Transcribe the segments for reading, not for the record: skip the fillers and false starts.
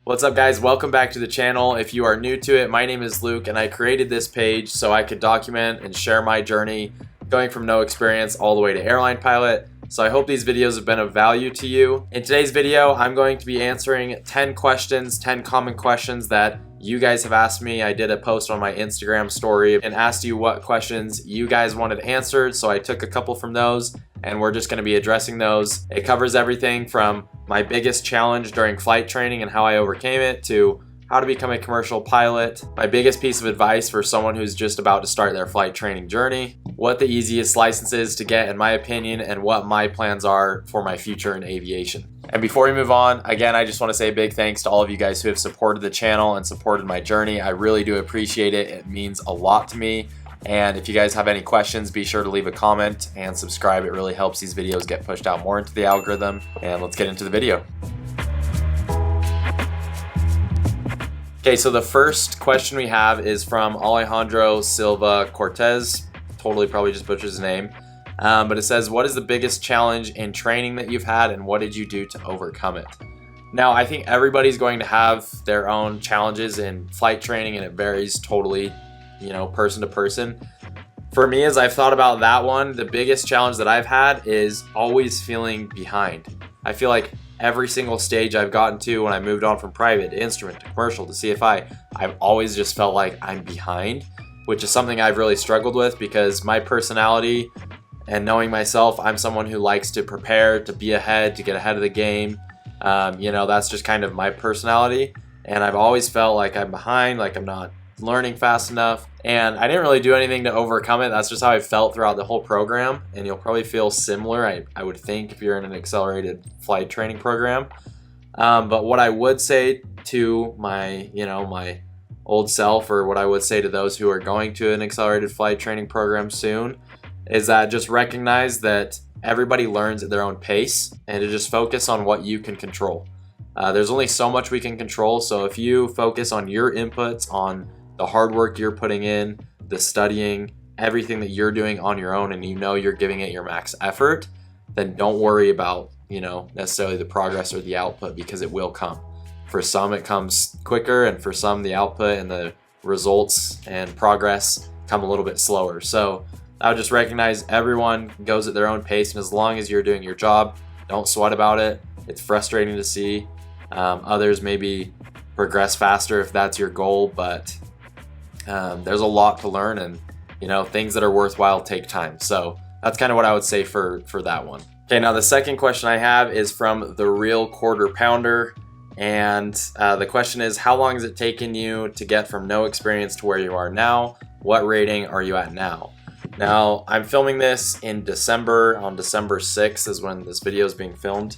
What's up guys, welcome back to the channel. If you are new to it, my name is Luke and I created this page so I could document and share my journey going from no experience all the way to airline pilot. So I hope these videos have been of value to you. In today's video, I'm going to be answering 10 questions, 10 common questions that you guys have asked me. I did a post on my Instagram story and asked you what questions you guys wanted answered. So I took a couple from those and we're just going to be addressing those. It covers everything from my biggest challenge during flight training and how I overcame it to how to become a commercial pilot, my biggest piece of advice for someone who's just about to start their flight training journey, what the easiest license is to get in my opinion, and what my plans are for my future in aviation. And before we move on, again, I just want to say a big thanks to all of you guys who have supported the channel and supported my journey. I really do appreciate it. It means a lot to me. And if you guys have any questions, be sure to leave a comment and subscribe. It really helps these videos get pushed out more into the algorithm. And let's get into the video. Okay, so the first question we have is from Alejandro Silva Cortez. Totally probably just butchered his name. But it says, what is the biggest challenge in training that you've had and what did you do to overcome it? Now, I think everybody's going to have their own challenges in flight training and it varies totally, person to person. For me, as I've thought about that one, the biggest challenge that I've had is always feeling behind. I feel like every single stage I've gotten to when I moved on from private to instrument to commercial to CFI, I've always just felt like I'm behind, which is something I've really struggled with because my personality and knowing myself, I'm someone who likes to prepare, to be ahead, to get ahead of the game. That's just kind of my personality. And I've always felt like I'm behind, like I'm not learning fast enough. And I didn't really do anything to overcome it. That's just how I felt throughout the whole program. And you'll probably feel similar, I would think, if you're in an accelerated flight training program. But what I would say to my, my old self, or what I would say to those who are going to an accelerated flight training program soon, is that just recognize that everybody learns at their own pace and to just focus on what you can control. There's only so much we can control. So if you focus on your inputs, on the hard work you're putting in, the studying, everything that you're doing on your own, and you're giving it your max effort, then don't worry about, necessarily the progress or the output because it will come. For some, it comes quicker, and for some, the output and the results and progress come a little bit slower. So I would just recognize everyone goes at their own pace, and as long as you're doing your job, don't sweat about it. It's frustrating to see. Others maybe progress faster if that's your goal, but there's a lot to learn, and things that are worthwhile take time. So that's kind of what I would say for that one. Okay, now the second question I have is from the Real Quarter Pounder, and the question is, how long has it taken you to get from no experience to where you are now? What rating are you at now? Now, I'm filming this in December. On December 6th is when this video is being filmed.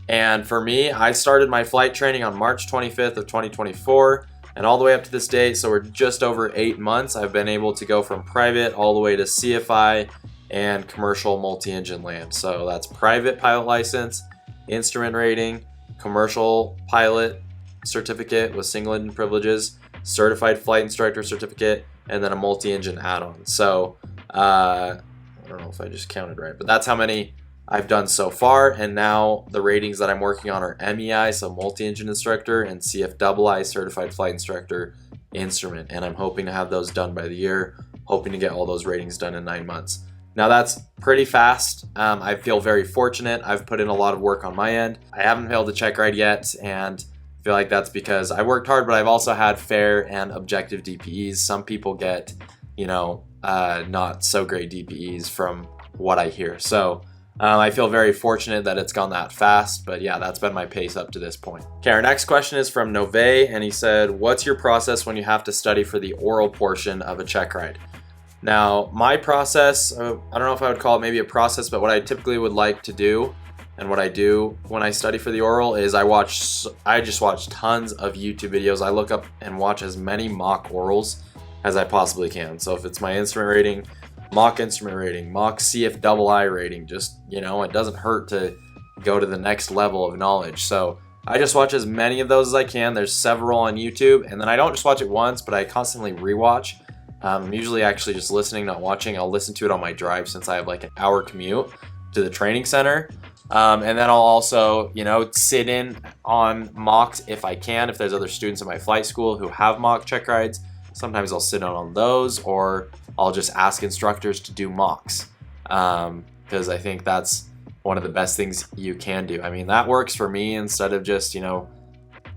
And for me, I started my flight training on March 25th of 2024. And all the way up to this date, so we're just over 8 months, I've been able to go from private all the way to CFI and commercial multi-engine land. So that's private pilot license, instrument rating, commercial pilot certificate with single engine privileges, certified flight instructor certificate, and then a multi-engine add-on. So I don't know if I just counted right, but that's how many I've done so far. And now the ratings that I'm working on are MEI, so multi-engine instructor, and CFII, certified flight instructor instrument. And I'm hoping to have those done by the year, hoping to get all those ratings done in 9 months. Now that's pretty fast. I feel very fortunate. I've put in a lot of work on my end. I haven't failed to check ride yet, and I feel like that's because I worked hard, but I've also had fair and objective DPEs. Some people get, not so great DPEs from what I hear. So I feel very fortunate that it's gone that fast, but yeah, that's been my pace up to this point. Okay, our next question is from Nove, and he said, what's your process when you have to study for the oral portion of a check ride? Now, my process, I don't know if I would call it maybe a process, but what I typically would like to do and what I do when I study for the oral is I just watch tons of YouTube videos. I look up and watch as many mock orals as I possibly can. So if it's my instrument rating, mock instrument rating, mock CFII rating, just, it doesn't hurt to go to the next level of knowledge. So I just watch as many of those as I can. There's several on YouTube, and then I don't just watch it once, but I constantly rewatch. I'm usually actually just listening, not watching. I'll listen to it on my drive since I have like an hour commute to the training center. And then I'll also, sit in on mocks if I can. If there's other students in my flight school who have mock check rides, sometimes I'll sit in on those, or I'll just ask instructors to do mocks, because I think that's one of the best things you can do. I mean, that works for me instead of just,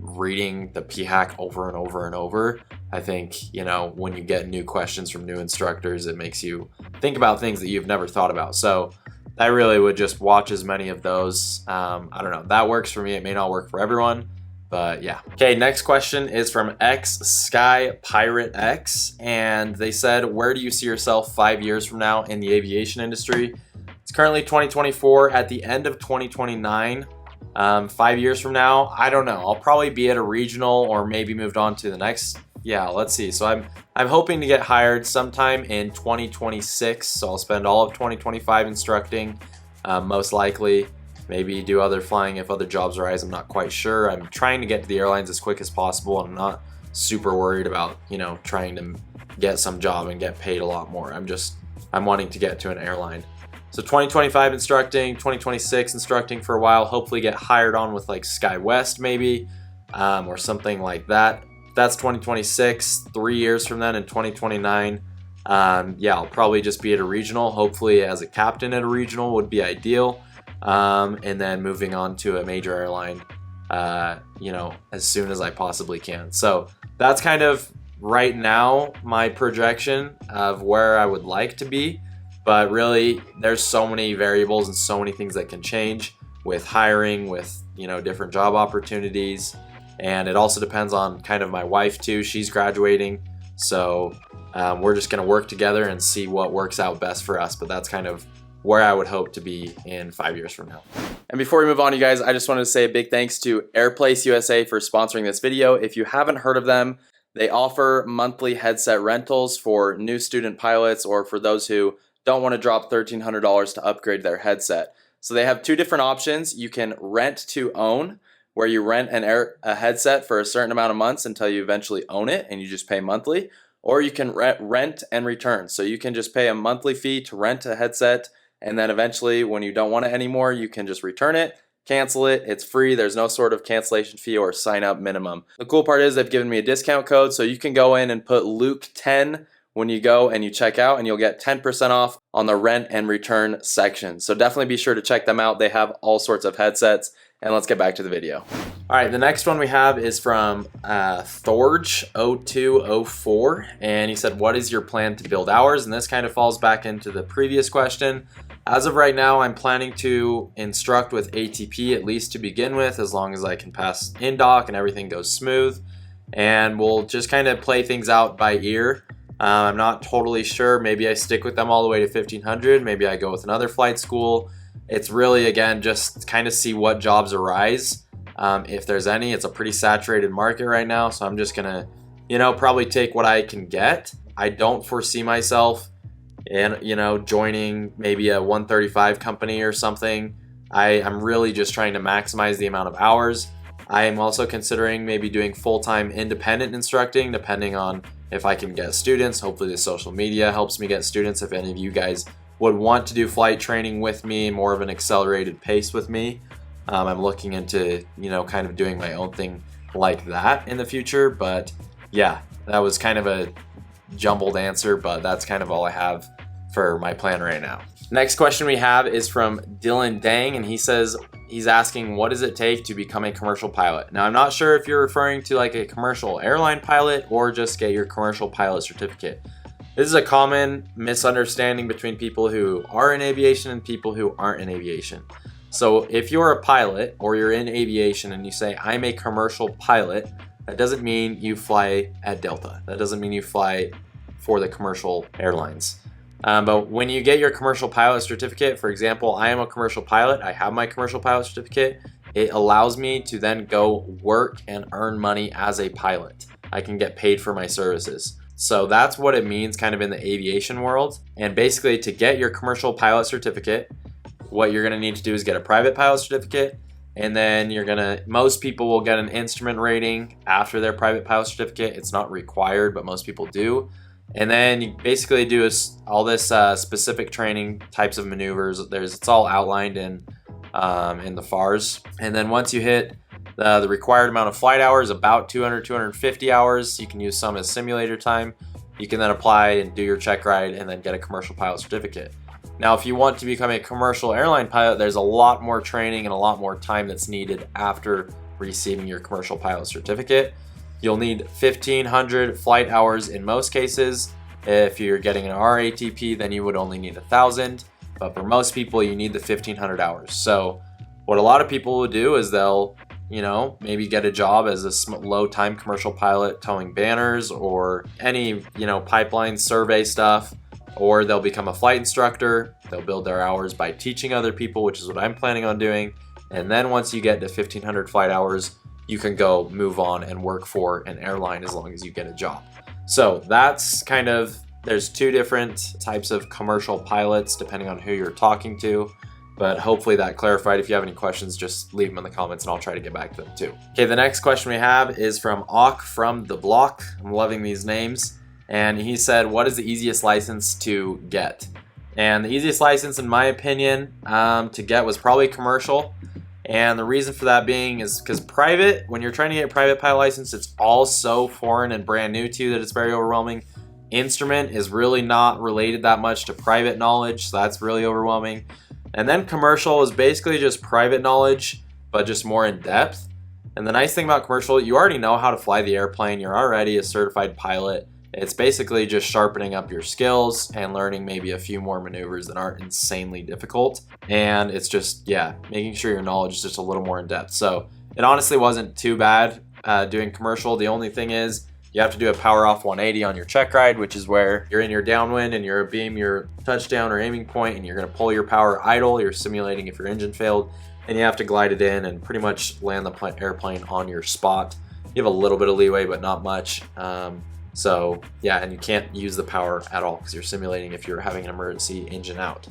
reading the PHAC over and over and over. I think, when you get new questions from new instructors, it makes you think about things that you've never thought about. So I really would just watch as many of those. I don't know. That works for me. It may not work for everyone, but yeah. Okay, next question is from X Sky Pirate X, and they said, where do you see yourself 5 years from now in the aviation industry? It's currently 2024. At the end of 2029, 5 years from now, I don't know. I'll probably be at a regional or maybe moved on to the next. Yeah, let's see. So I'm hoping to get hired sometime in 2026. So I'll spend all of 2025 instructing, most likely. Maybe do other flying if other jobs arise. I'm not quite sure. I'm trying to get to the airlines as quick as possible, and I'm not super worried about, trying to get some job and get paid a lot more. I'm wanting to get to an airline. So 2025 instructing, 2026 instructing for a while, hopefully get hired on with like SkyWest maybe, or something like that. That's 2026. 3 years from then in 2029, yeah, I'll probably just be at a regional. Hopefully as a captain at a regional would be ideal. And then moving on to a major airline, as soon as I possibly can. So that's kind of right now my projection of where I would like to be. But really, there's so many variables and so many things that can change with hiring, with, different job opportunities. And it also depends on kind of my wife too. She's graduating. So we're just going to work together and see what works out best for us. But that's kind of where I would hope to be in 5 years from now. And before we move on, you guys, I just wanted to say a big thanks to Airplace USA for sponsoring this video. If you haven't heard of them, they offer monthly headset rentals for new student pilots or for those who don't want to drop $1,300 to upgrade their headset. So they have two different options. You can rent to own, where you rent a headset for a certain amount of months until you eventually own it and you just pay monthly, or you can rent and return. So you can just pay a monthly fee to rent a headset, and then eventually when you don't want it anymore, you can just return it, cancel it. It's free. There's no sort of cancellation fee or sign up minimum. The cool part is they've given me a discount code, so you can go in and put Luke10 when you go and you check out, and you'll get 10% off on the rent and return section. So definitely be sure to check them out. They have all sorts of headsets. And let's get back to the video. All right, the next one we have is from Thorge0204, and he said, what is your plan to build hours? And this kind of falls back into the previous question. As of right now, I'm planning to instruct with ATP, at least to begin with, as long as I can pass indoc and everything goes smooth. And we'll just kind of play things out by ear. I'm not totally sure. Maybe I stick with them all the way to 1500. Maybe I go with another flight school. It's really, again, just kind of see what jobs arise, if there's any. It's a pretty saturated market right now, so I'm just gonna, probably take what I can get. I don't foresee myself joining maybe a 135 company or something. I'm really just trying to maximize the amount of hours. I am also considering maybe doing full-time independent instructing, depending on if I can get students. Hopefully the social media helps me get students. If any of you guys would want to do flight training with me, more of an accelerated pace with me, I'm looking into, kind of doing my own thing like that in the future. But yeah, that was kind of a jumbled answer, but that's kind of all I have for my plan right now. Next question we have is from Dylan Dang, and he says, he's asking, what does it take to become a commercial pilot? Now, I'm not sure if you're referring to like a commercial airline pilot or just get your commercial pilot certificate. This is a common misunderstanding between people who are in aviation and people who aren't in aviation. So if you're a pilot or you're in aviation and you say, I'm a commercial pilot, that doesn't mean you fly at Delta. That doesn't mean you fly for the commercial airlines. But when you get your commercial pilot certificate, for example, I am a commercial pilot. I have my commercial pilot certificate. It allows me to then go work and earn money as a pilot. I can get paid for my services. So that's what it means kind of in the aviation world. And basically to get your commercial pilot certificate, what you're gonna need to do is get a private pilot certificate. And then most people will get an instrument rating after their private pilot certificate. It's not required, but most people do. And then you basically do all this specific training, types of maneuvers. It's all outlined in in the FARs. And then once you hit the required amount of flight hours, about 200, 250 hours, you can use some as simulator time. You can then apply and do your check ride and then get a commercial pilot certificate. Now, if you want to become a commercial airline pilot, there's a lot more training and a lot more time that's needed after receiving your commercial pilot certificate. You'll need 1,500 flight hours in most cases. If you're getting an RATP, then you would only need 1,000. But for most people, you need the 1,500 hours. So what a lot of people will do is they'll, maybe get a job as a low-time commercial pilot towing banners or any, pipeline survey stuff, or they'll become a flight instructor. They'll build their hours by teaching other people, which is what I'm planning on doing. And then once you get to 1,500 flight hours, you can go move on and work for an airline as long as you get a job. So that's there's two different types of commercial pilots depending on who you're talking to. But hopefully that clarified. If you have any questions, just leave them in the comments and I'll try to get back to them too. Okay, the next question we have is from Auk from the Block. I'm loving these names. And he said, what is the easiest license to get? And the easiest license, in my opinion, to get was probably commercial. And the reason for that being is because private, when you're trying to get a private pilot license, it's all so foreign and brand new to you that it's very overwhelming. Instrument is really not related that much to private knowledge, so that's really overwhelming. And then commercial is basically just private knowledge, but just more in depth. And the nice thing about commercial, you already know how to fly the airplane. You're already a certified pilot. It's basically just sharpening up your skills and learning maybe a few more maneuvers that aren't insanely difficult. And it's just, making sure your knowledge is just a little more in depth. So it honestly wasn't too bad doing commercial. The only thing is you have to do a power off 180 on your check ride, which is where you're in your downwind and you're abeam your touchdown or aiming point and you're going to pull your power idle. You're simulating if your engine failed, and you have to glide it in and pretty much land the airplane on your spot. You have a little bit of leeway, but not much. And you can't use the power at all because you're simulating if you're having an emergency engine out.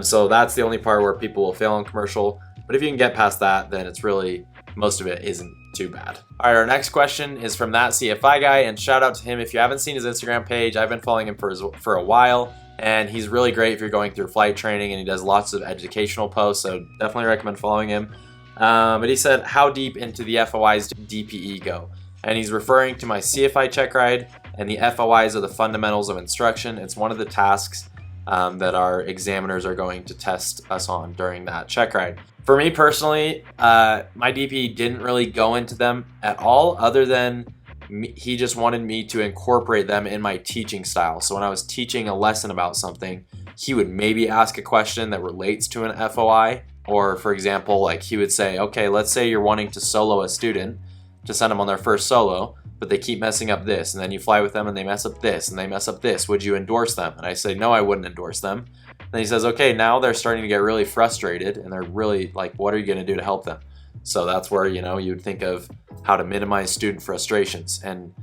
So that's the only part where people will fail in commercial. But if you can get past that, then it's really, most of it isn't too bad. All right, our next question is from that CFI guy, and shout out to him. If you haven't seen his Instagram page, I've been following him for a while, and he's really great if you're going through flight training, and he does lots of educational posts, so definitely recommend following him. But he said, how deep into the FOIs do DPE go? And he's referring to my CFI check ride, and the FOIs are the fundamentals of instruction. It's one of the tasks that our examiners are going to test us on during that check ride. For me personally, my DP didn't really go into them at all, other than he just wanted me to incorporate them in my teaching style. So when I was teaching a lesson about something, he would maybe ask a question that relates to an FOI. Or for example, like he would say, okay, let's say you're wanting to solo a student to send them on their first solo, but they keep messing up this, and then you fly with them and they mess up this and they mess up this. Would you endorse them? And I say, no, I wouldn't endorse them. Then he says, okay, now they're starting to get really frustrated and they're really like, what are you going to do to help them? So that's where, you'd think of how to minimize student frustrations. And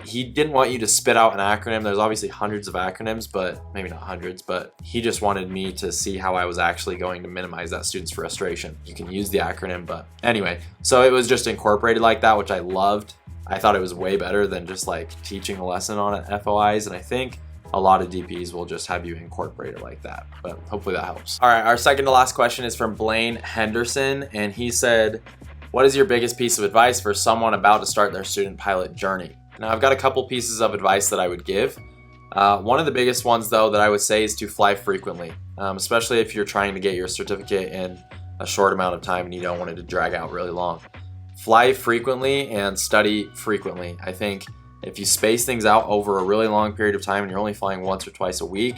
he didn't want you to spit out an acronym. There's obviously hundreds of acronyms, but maybe not hundreds, but he just wanted me to see how I was actually going to minimize that student's frustration. You can use the acronym, but anyway, so it was just incorporated like that, which I loved. I thought it was way better than just like teaching a lesson on FOIs. And I think a lot of DPs will just have you incorporate it like that, but hopefully that helps. All right, our second to last question is from Blaine Henderson, and he said, what is your biggest piece of advice for someone about to start their student pilot journey? Now, I've got a couple pieces of advice that I would give. One of the biggest ones, though, that I would say is to fly frequently, especially if you're trying to get your certificate in a short amount of time and you don't want it to drag out really long. Fly frequently and study frequently. I think if you space things out over a really long period of time and you're only flying once or twice a week,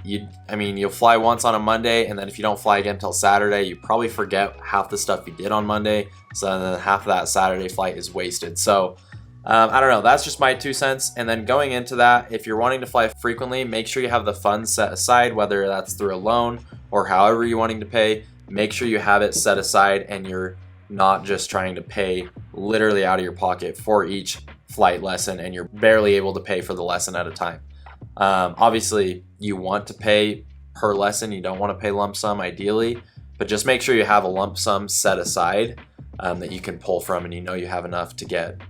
you'll fly once on a Monday, and then if you don't fly again until Saturday, you probably forget half the stuff you did on Monday. So then half of that Saturday flight is wasted. So I don't know, that's just my 2 cents. And then going into that, if you're wanting to fly frequently, make sure you have the funds set aside, whether that's through a loan or however you're wanting to pay. Make sure you have it set aside and you're not just trying to pay literally out of your pocket for each flight lesson and you're barely able to pay for the lesson at a time. Obviously, you want to pay per lesson. You don't want to pay lump sum ideally, but just make sure you have a lump sum set aside that you can pull from, and you have enough to get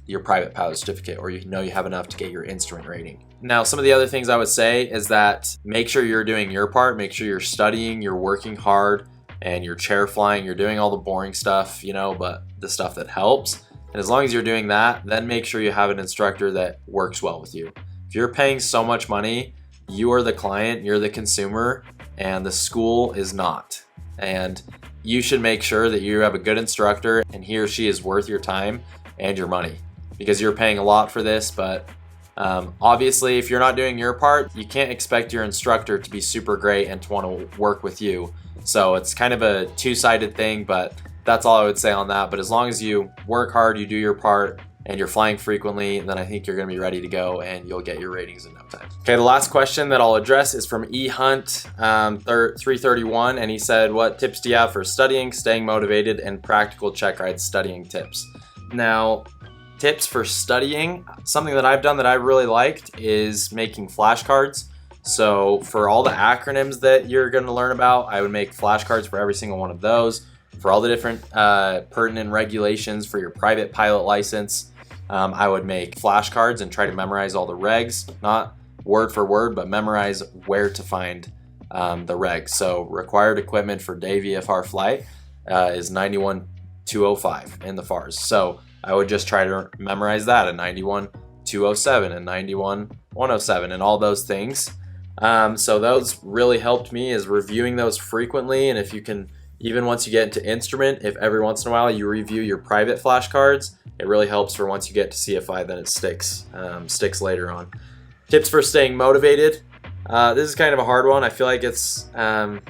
your private pilot certificate, or you have enough to get your instrument rating. Now, some of the other things I would say is that make sure you're doing your part, make sure you're studying, you're working hard, and you're chair flying, you're doing all the boring stuff, you know, but the stuff that helps. And as long as you're doing that, then make sure you have an instructor that works well with you. If you're paying so much money, you are the client, you're the consumer, and the school is not. And you should make sure that you have a good instructor and he or she is worth your time and your money, because you're paying a lot for this. But obviously, if you're not doing your part, you can't expect your instructor to be super great and to want to work with you. So it's kind of a two-sided thing, but that's all I would say on that. But as long as you work hard, you do your part, and you're flying frequently, then I think you're going to be ready to go and you'll get your ratings in no time. Okay, the last question that I'll address is from eHunt 331, and he said, what tips do you have for studying, staying motivated, and practical check ride studying tips? Now, tips for studying, something that I've done that I really liked is making flashcards. So for all the acronyms that you're going to learn about, I would make flashcards for every single one of those. For all the different pertinent regulations for your private pilot license, I would make flashcards and try to memorize all the regs, not word for word, but memorize where to find the regs. So required equipment for day VFR flight is 91205 in the FARs. So I would just try to memorize that at 91207 and 91107 and all those things. So those really helped me, is reviewing those frequently. And if you can, even once you get into instrument, if every once in a while you review your private flashcards, it really helps for once you get to CFI, then it sticks later on. Tips for staying motivated. This is kind of a hard one. I feel like it's hard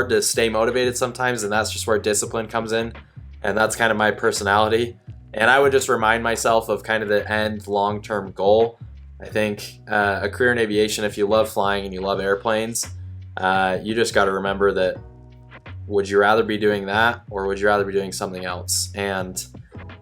to stay motivated sometimes, and that's just where discipline comes in. And that's kind of my personality. And I would just remind myself of kind of the end long-term goal. I think a career in aviation, if you love flying and you love airplanes, you just got to remember that, would you rather be doing that or would you rather be doing something else? And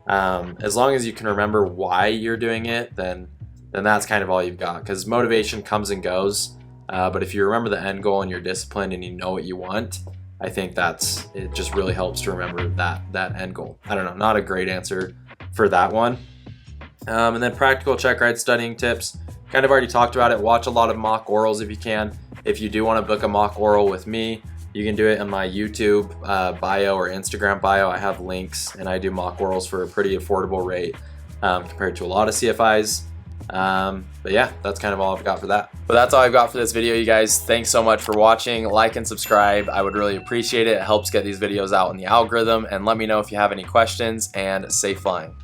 as long as you can remember why you're doing it, then that's kind of all you've got, because motivation comes and goes. But if you remember the end goal and you're disciplined and you know what you want, I think it just really helps to remember that end goal. I don't know, not a great answer for that one. And then practical check ride studying tips, kind of already talked about it. Watch a lot of mock orals if you can. If you do want to book a mock oral with me, you can do it in my YouTube bio or Instagram bio. I have links, and I do mock orals for a pretty affordable rate compared to a lot of CFIs. But yeah, that's kind of all I've got for that. But that's all I've got for this video, you guys. Thanks so much for watching. Like and subscribe. I would really appreciate it. It helps get these videos out in the algorithm. And let me know if you have any questions, and safe flying.